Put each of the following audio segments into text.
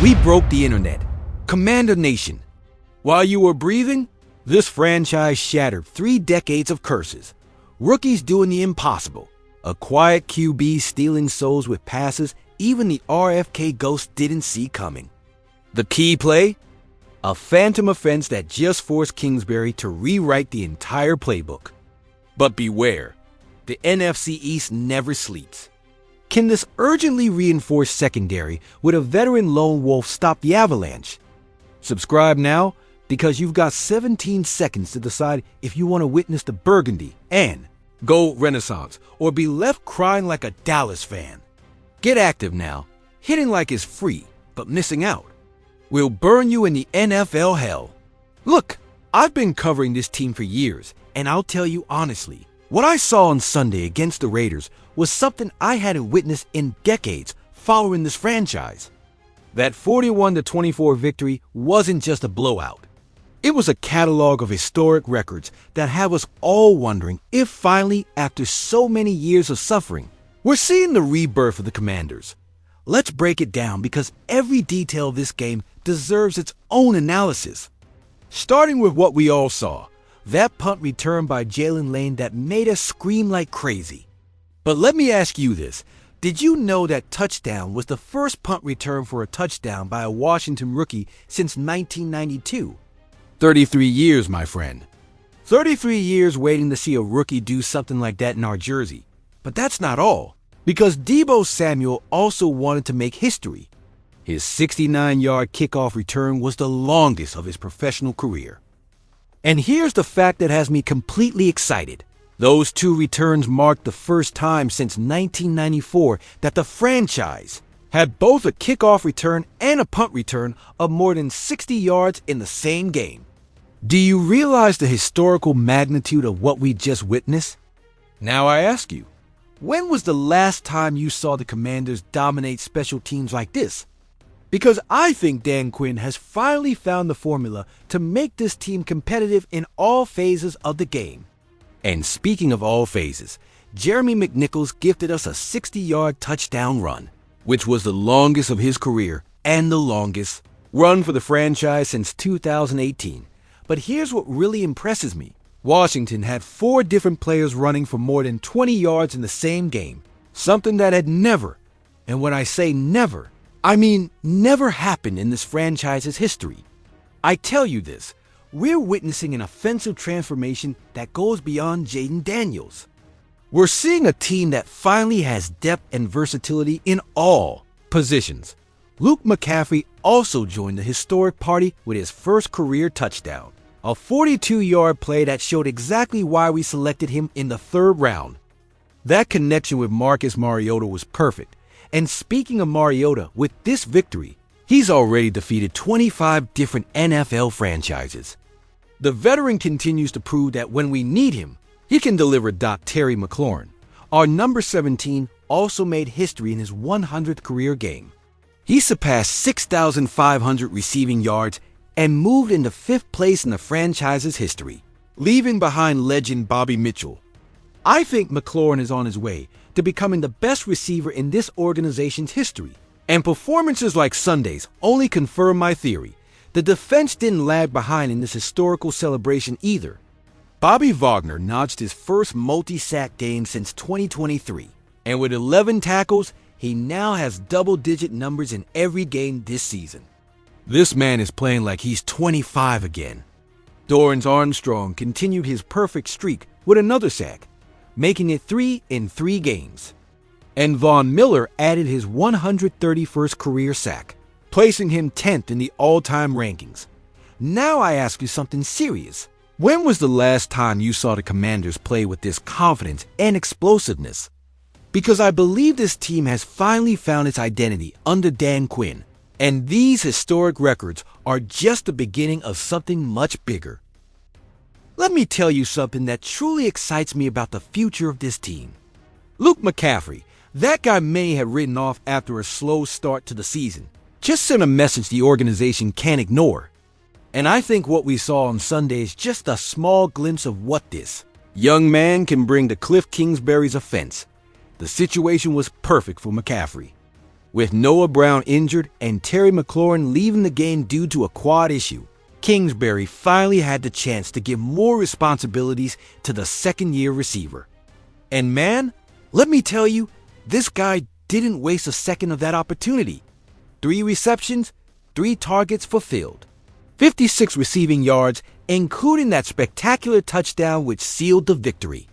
We broke the internet. Commander Nation. While you were breathing, this franchise shattered 3 decades of curses. Rookies doing the impossible. A quiet QB stealing souls with passes even the RFK ghost didn't see coming. The key play? A phantom offense that just forced Kingsbury to rewrite the entire playbook. But beware, the NFC East never sleeps. Can this urgently reinforced secondary with a veteran lone wolf stop the avalanche? Subscribe now because you've got 17 seconds to decide if you want to witness the Burgundy and Gold Renaissance or be left crying like a Dallas fan. Get active now. Hitting like is free, but missing out will burn you in the NFL hell. Look, I've been covering this team for years, and I'll tell you honestly, what I saw on Sunday against the Raiders was something I hadn't witnessed in decades following this franchise. That 41-24 victory wasn't just a blowout. It was a catalog of historic records that have us all wondering if finally, after so many years of suffering, we're seeing the rebirth of the Commanders. Let's break it down because every detail of this game deserves its own analysis. Starting with what we all saw, that punt return by Jalen Lane that made us scream like crazy. But let me ask you this. Did you know that touchdown was the first punt return for a touchdown by a Washington rookie since 1992? 33 years, my friend. 33 years waiting to see a rookie do something like that in our jersey. But that's not all, because Deebo Samuel also wanted to make history. His 69-yard kickoff return was the longest of his professional career. And here's the fact that has me completely excited. Those 2 returns marked the first time since 1994 that the franchise had both a kickoff return and a punt return of more than 60 yards in the same game. Do you realize the historical magnitude of what we just witnessed? Now I ask you, when was the last time you saw the Commanders dominate special teams like this? Because I think Dan Quinn has finally found the formula to make this team competitive in all phases of the game. And speaking of all phases, Jeremy McNichols gifted us a 60-yard touchdown run, which was the longest of his career and the longest run for the franchise since 2018. But here's what really impresses me. Washington had 4 different players running for more than 20 yards in the same game, something that had never, and when I say never, I mean never happened in this franchise's history. I tell you this, we're witnessing an offensive transformation that goes beyond Jaden Daniels. We're seeing a team that finally has depth and versatility in all positions. Luke McCaffrey also joined the historic party with his first career touchdown, a 42-yard play that showed exactly why we selected him in the 3rd round. That connection with Marcus Mariota was perfect. And speaking of Mariota, with this victory, he's already defeated 25 different NFL franchises. The veteran continues to prove that when we need him, he can deliver. Terry McLaurin, our number 17, also made history in his 100th career game. He surpassed 6,500 receiving yards and moved into 5th place in the franchise's history, leaving behind legend Bobby Mitchell. I think McLaurin is on his way to becoming the best receiver in this organization's history. And performances like Sunday's only confirm my theory. The defense didn't lag behind in this historical celebration either. Bobby Wagner notched his first multi-sack game since 2023. And with 11 tackles, he now has double-digit numbers in every game this season. This man is playing like he's 25 again. Dorrance Armstrong continued his perfect streak with another sack, making it 3 in 3 games. And Von Miller added his 131st career sack, placing him 10th in the all-time rankings. Now I ask you something serious. When was the last time you saw the Commanders play with this confidence and explosiveness? Because I believe this team has finally found its identity under Dan Quinn, and these historic records are just the beginning of something much bigger. Let me tell you something that truly excites me about the future of this team. Luke McCaffrey, that guy may have written off after a slow start to the season, just sent a message the organization can't ignore. And I think what we saw on Sunday is just a small glimpse of what this young man can bring to Cliff Kingsbury's offense. The situation was perfect for McCaffrey. With Noah Brown injured and Terry McLaurin leaving the game due to a quad issue, Kingsbury finally had the chance to give more responsibilities to the second-year receiver. And man, let me tell you, this guy didn't waste a second of that opportunity. 3 receptions, 3 targets fulfilled. 56 receiving yards, including that spectacular touchdown which sealed the victory.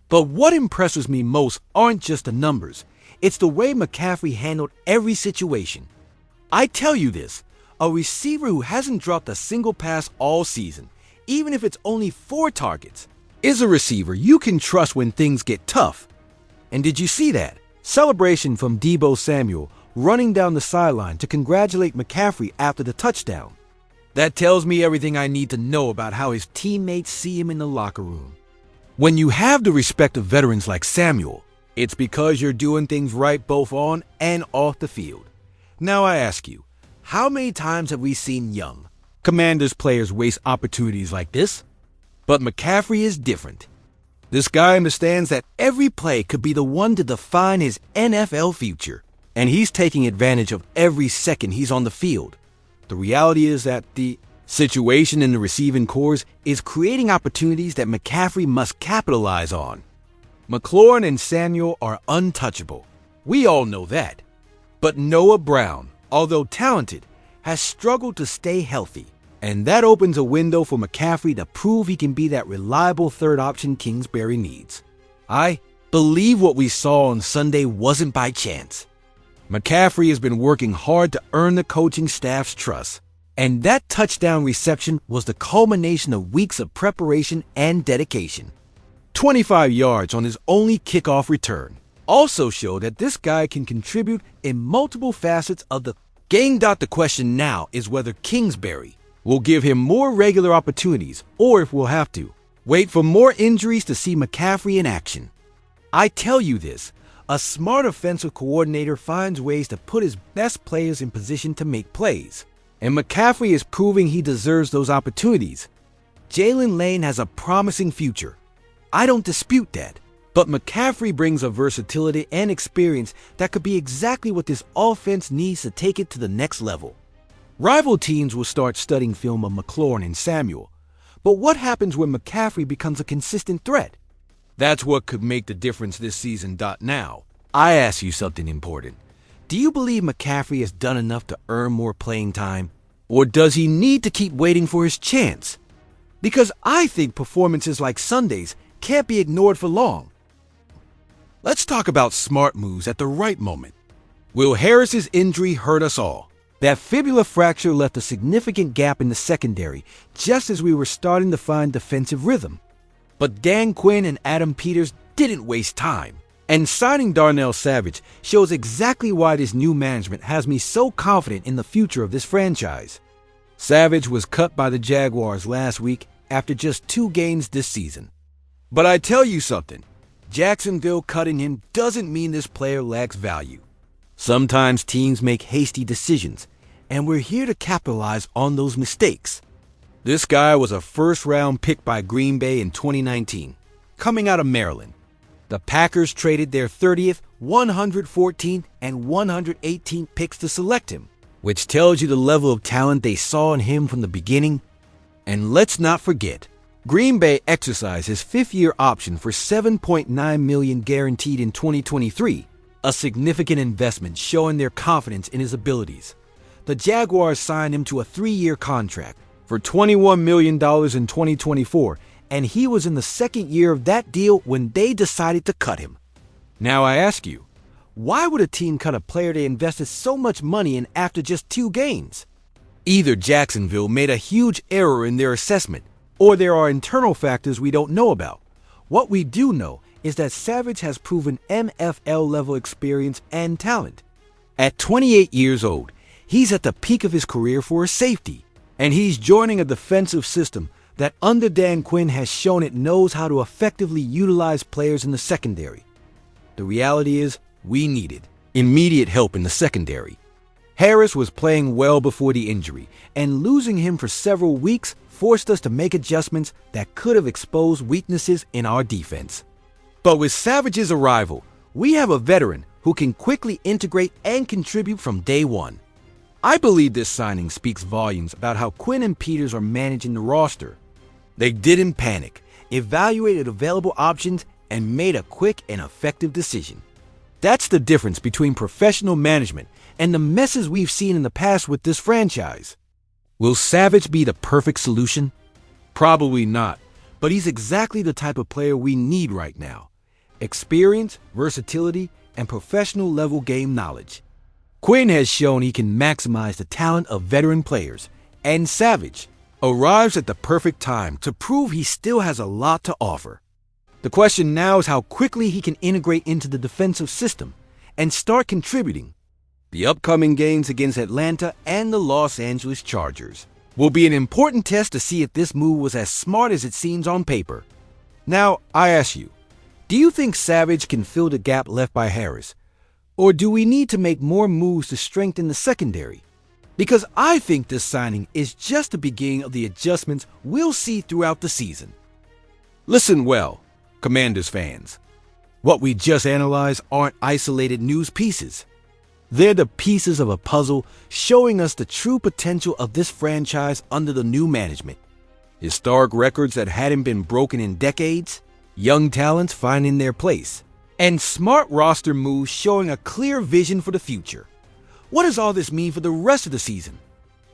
But what impresses me most aren't just the numbers, it's the way McCaffrey handled every situation. I tell you this, a receiver who hasn't dropped a single pass all season, even if it's only 4 targets, is a receiver you can trust when things get tough. And did you see that? Celebration from Deebo Samuel running down the sideline to congratulate McCaffrey after the touchdown. That tells me everything I need to know about how his teammates see him in the locker room. When you have the respect of veterans like Samuel, it's because you're doing things right both on and off the field. Now I ask you, how many times have we seen young Commanders players waste opportunities like this? But McCaffrey is different. This guy understands that every play could be the one to define his NFL future, and he's taking advantage of every second he's on the field. The reality is that the situation in the receiving corps is creating opportunities that McCaffrey must capitalize on. McLaurin and Samuel are untouchable. We all know that. But Noah Brown, although talented, has struggled to stay healthy. And that opens a window for McCaffrey to prove he can be that reliable third option Kingsbury needs. I believe what we saw on Sunday wasn't by chance. McCaffrey has been working hard to earn the coaching staff's trust, and that touchdown reception was the culmination of weeks of preparation and dedication. 25 yards on his only kickoff return also showed that this guy can contribute in multiple facets of the game. The question now is whether Kingsbury will give him more regular opportunities, or if we'll have to wait for more injuries to see McCaffrey in action. I tell you this, a smart offensive coordinator finds ways to put his best players in position to make plays, and McCaffrey is proving he deserves those opportunities. Jalen Lane has a promising future. I don't dispute that, but McCaffrey brings a versatility and experience that could be exactly what this offense needs to take it to the next level. Rival teams will start studying film of McLaurin and Samuel, but what happens when McCaffrey becomes a consistent threat? That's what could make the difference this season. Now, I ask you something important. Do you believe McCaffrey has done enough to earn more playing time? Or does he need to keep waiting for his chance? Because I think performances like Sunday's can't be ignored for long. Let's talk about smart moves at the right moment. Will Harris's injury hurt us all? That fibula fracture left a significant gap in the secondary just as we were starting to find defensive rhythm. But Dan Quinn and Adam Peters didn't waste time. And signing Darnell Savage shows exactly why this new management has me so confident in the future of this franchise. Savage was cut by the Jaguars last week after just 2 games this season. But I tell you something, Jacksonville cutting him doesn't mean this player lacks value. Sometimes teams make hasty decisions, and we're here to capitalize on those mistakes. This guy was a first-round pick by Green Bay in 2019, coming out of Maryland. The Packers traded their 30th, 114th, and 118th picks to select him, which tells you the level of talent they saw in him from the beginning. And let's not forget, Green Bay exercised his 5th-year option for $7.9 million guaranteed in 2023, a significant investment showing their confidence in his abilities. The Jaguars signed him to a 3-year contract for $21 million in 2024, and he was in the 2nd year of that deal when they decided to cut him. Now I ask you, why would a team cut a player they invested so much money in after just 2 games? Either Jacksonville made a huge error in their assessment, or there are internal factors we don't know about. What we do know is that Savage has proven NFL-level experience and talent. At 28 years old, he's at the peak of his career for a safety, and he's joining a defensive system that under Dan Quinn has shown it knows how to effectively utilize players in the secondary. The reality is, we needed immediate help in the secondary. Harris was playing well before the injury, and losing him for several weeks forced us to make adjustments that could have exposed weaknesses in our defense. But with Savage's arrival, we have a veteran who can quickly integrate and contribute from day one. I believe this signing speaks volumes about how Quinn and Peters are managing the roster. They didn't panic, evaluated available options, and made a quick and effective decision. That's the difference between professional management and the messes we've seen in the past with this franchise. Will Savage be the perfect solution? Probably not, but he's exactly the type of player we need right now. Experience, versatility, and professional-level game knowledge. Quinn has shown he can maximize the talent of veteran players, and Savage arrives at the perfect time to prove he still has a lot to offer. The question now is how quickly he can integrate into the defensive system and start contributing. The upcoming games against Atlanta and the Los Angeles Chargers will be an important test to see if this move was as smart as it seems on paper. Now, I ask you, do you think Savage can fill the gap left by Harris? Or do we need to make more moves to strengthen the secondary? Because I think this signing is just the beginning of the adjustments we'll see throughout the season. Listen well, Commanders fans. What we just analyzed aren't isolated news pieces. They're the pieces of a puzzle showing us the true potential of this franchise under the new management. Historic records that hadn't been broken in decades, young talents finding their place, and smart roster moves showing a clear vision for the future. What does all this mean for the rest of the season?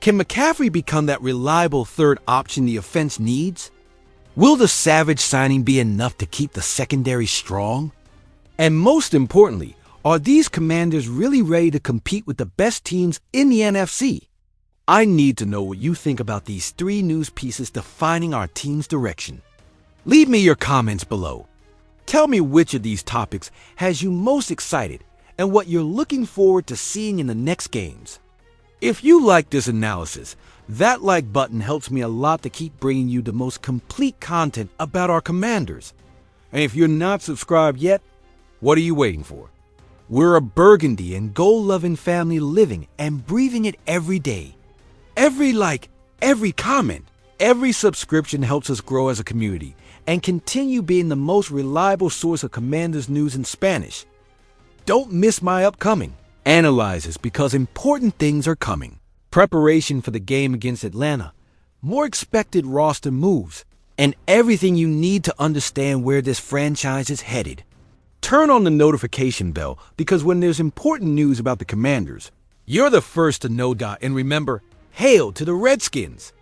Can McCaffrey become that reliable third option the offense needs? Will the Savage signing be enough to keep the secondary strong? And most importantly, are these Commanders really ready to compete with the best teams in the NFC? I need to know what you think about these three news pieces defining our team's direction. Leave me your comments below. Tell me which of these topics has you most excited and what you're looking forward to seeing in the next games. If you like this analysis, that like button helps me a lot to keep bringing you the most complete content about our Commanders. And if you're not subscribed yet, what are you waiting for? We're a burgundy and goal-loving family living and breathing it every day. Every like, every comment, every subscription helps us grow as a community and continue being the most reliable source of Commanders news in Spanish. Don't miss my upcoming analysis because important things are coming. Preparation for the game against Atlanta, more expected roster moves, and everything you need to understand where this franchise is headed. Turn on the notification bell because when there's important news about the Commanders, you're the first to know. And remember, hail to the Redskins!